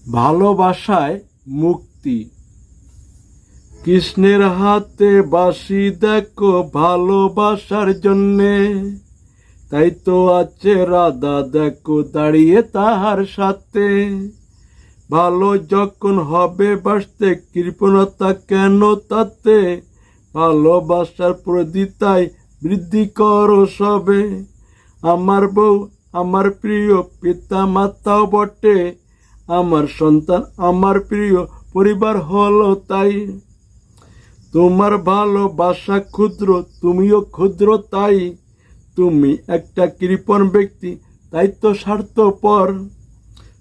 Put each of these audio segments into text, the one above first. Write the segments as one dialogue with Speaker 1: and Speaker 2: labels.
Speaker 1: ভালোবাসায় মুক্তি। কৃষ্ণের হাতে বাঁশি দেখো ভালোবাসার জন্যে, তাই তো আছে রাধা দেখো দাঁড়িয়ে তাহার সাথে। ভালো যখন হবে বাসতে কৃপণতা কেন তাতে, ভালোবাসার প্রদিতায় বৃদ্ধি করো সবে। আমার বউ আমার প্রিয়, পিতা মাতাও বটে, আমার সন্তান আমার প্রিয়, পরিবার হলো তাই। তোমার ভালোবাসা ক্ষুদ্র, তুমিও ক্ষুদ্র তাই। তুমি একটা কৃপণ ব্যক্তি, তাই তো স্বার্থপর।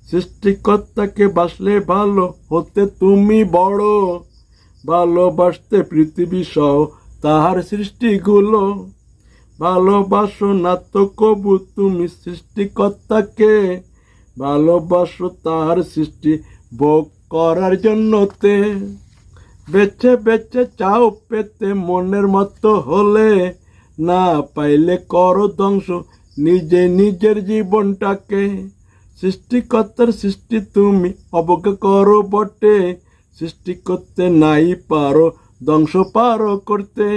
Speaker 1: সৃষ্টিকর্তাকে বাসলে ভালো হতে তুমি বড়, ভালোবাসতে পৃথিবী সহ তাহার সৃষ্টিগুলো। ভালোবাসো না তো কবু তুমি সৃষ্টিকর্তাকে, ভালোবাসো তাহার সৃষ্টি ভোগ করার জন্যতে। বেছে বেছে চাও পেতে মনের মতো হলে, না পাইলে করো ধ্বংস নিজে নিজের জীবনটাকে। সৃষ্টিকর্তার সৃষ্টি তুমি অবজ্ঞা করো বটে, সৃষ্টি করতে নাই পারো ধ্বংস পারো করতে।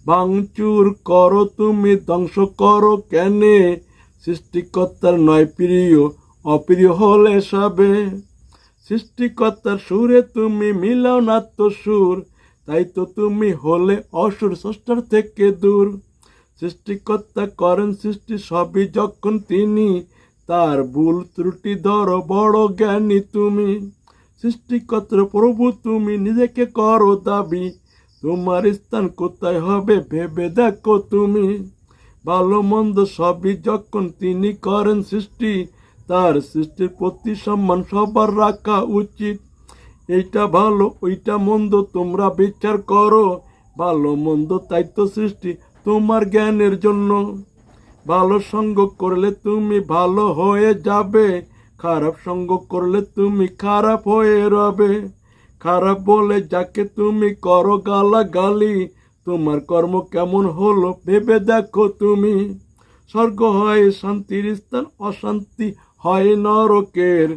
Speaker 1: ভাঙচুর করো তুমি ধ্বংস করো কেনে, সৃষ্টিকর্তার নয় প্রিয়, অপ্রিয় হলে সবে। সৃষ্টিকর্তার সুরে তুমি মিলাও না তো সুর, তাই তো তুমি হলে অসুর স্রষ্টার থেকে দূর। সৃষ্টিকর্তা করেন সৃষ্টি সবই যখন তিনি, তার ভুল ত্রুটি ধরো বড় জ্ঞানী তুমি। সৃষ্টিকর্তার প্রভু তুমি নিজেকে করো দাবি, তোমার স্থান কোথায় হবে ভেবে দেখো তুমি। ভালো মন্দ সবই যখন তিনি করেন সৃষ্টি, তার সৃষ্টির প্রতি সম্মান সবার রাখা উচিত। এইটা ভালো ওইটা মন্দ তোমরা বিচার করো, ভালো মন্দ তাই তো সৃষ্টি তোমার জ্ঞানের জন্য। ভালো সঙ্গ করলে তুমি ভালো হয়ে যাবে, খারাপ সঙ্গ করলে তুমি খারাপ হয়ে রবে। খারাপ বলে যাকে তুমি করো গালাগালি, তোমার কর্ম কেমন হলো ভেবে দেখো তুমি। স্বর্গ হয় শান্তির স্থান, অশান্তি হয় নরকের।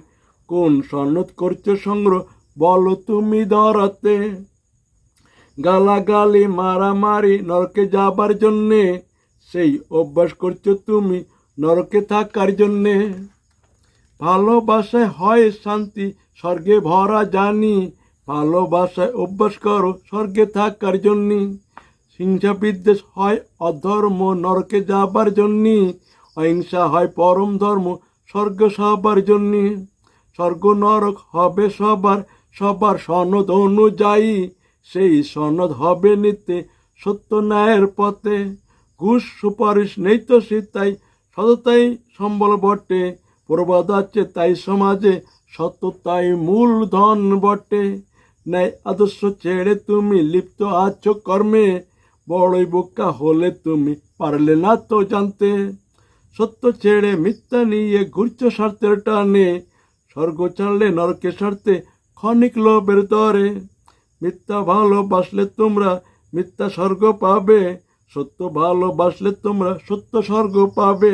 Speaker 1: কোন সনদ করছো সংগ্রহ বলো তুমি ধরাতে। গালাগালি মারামারি নরকে যাবার জন্যে, সেই অভ্যাস করছো তুমি নরকে থাকার জন্যে। ভালোবাসায় হয় শান্তি স্বর্গে ভরা জানি, ভালোবাসায় অভ্যাস করো স্বর্গে থাকার জন্যে। হিংসা বিদ্বেষ হয় অধর্ম নরকে যাবার জন্যে, অহিংসা হয় পরম ধর্ম স্বর্গ সবার জন্যে। স্বর্গ নরক হবে সবার, সবার সনদ অনুযায়ী, সেই সনদ হবে নিতে সত্য ন্যায়ের পথে। ঘুষ সুপারিশ নেই তো সীতাই, সততাই সম্বল বটে। প্রবাদ আছে তাই সমাজে, সত্যতাই মূল ধন বটে। ন্যায় আদর্শ ছেড়ে তুমি লিপ্ত আছো কর্মে, বড়ই বোকা হলে তুমি পারলে না তো জানতে। সত্য ছেড়ে মিথ্যা নিয়ে ঘুরছো স্বার্থের টানে, স্বর্গ ছাড়লে নরকে স্বার্থে ক্ষণিক লোভের দরে। মিথ্যা ভালোবাসলে তোমরা মিথ্যা স্বর্গ পাবে, সত্য ভালোবাসলে তোমরা সত্য স্বর্গ পাবে।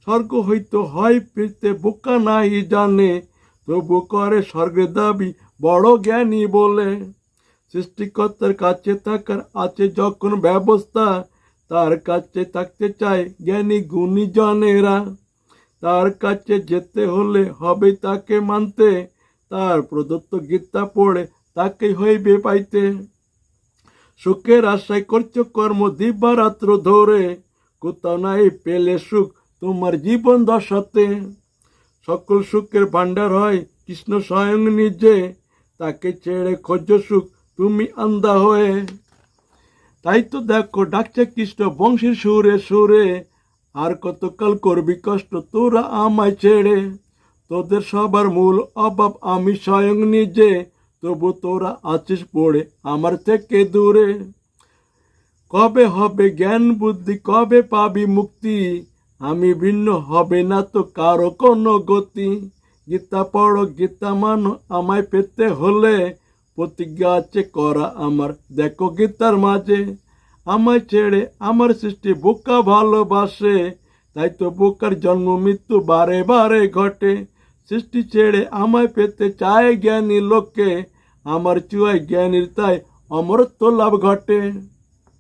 Speaker 1: স্বর্গ হইতো হয় ফিরতে বোকা নাই জানে, তবু করে স্বর্গের দাবি বড় জ্ঞানী বলে। সৃষ্টিকর্তার কাছে থাকার আছে যখন ব্যবস্থা, তার কাছে থাকতে চায় জ্ঞানী গুণী জনেরা। তার কাছে যেতে হলে হবে তাকে মানতে, তার প্রদত্ত গীতা পড়ে তাকে হইবে পাইতে। সুখের আশায় করছো কর্ম দিবারাত্র ধরে, কোথাও নাই পেলে সুখ তোমার জীবন দশাতে। সকল সুখের ভাণ্ডার হয় কৃষ্ণ স্বয়ং নিজে, তাকে ছেড়ে খোঁজো সুখ তুমি আন্ধা হয়ে। তাই তো দেখো ডাকছে কৃষ্ণ বংশীর সুরে সুরে, আর কতকাল করবি কষ্ট তোরা আমায় ছেড়ে। তোদের সবার মূল অভাব আমি স্বয়ং নিজে, তবু তোরা আছিস পড়ে আমার থেকে দূরে। কবে হবে জ্ঞান বুদ্ধি, কবে পাবি মুক্তি, আমি ভিন্ন হবে না তো কারো কোনো গতি। গীতা পড়ো গীতা মানো আমায় পেতে হলে, প্রতিজ্ঞা আছে করা আমার দেখো গীতার মাঝে। আমায় ছেড়ে আমার সৃষ্টি বোকা ভালোবাসে, তাই তো বোকার জন্ম মৃত্যু বারে বারে ঘটে। সৃষ্টি ছেড়ে আমায় পেতে চায় জ্ঞানী লোককে, আমার চুয়ায় জ্ঞানীর তাই অমরত্ব লাভ ঘটে।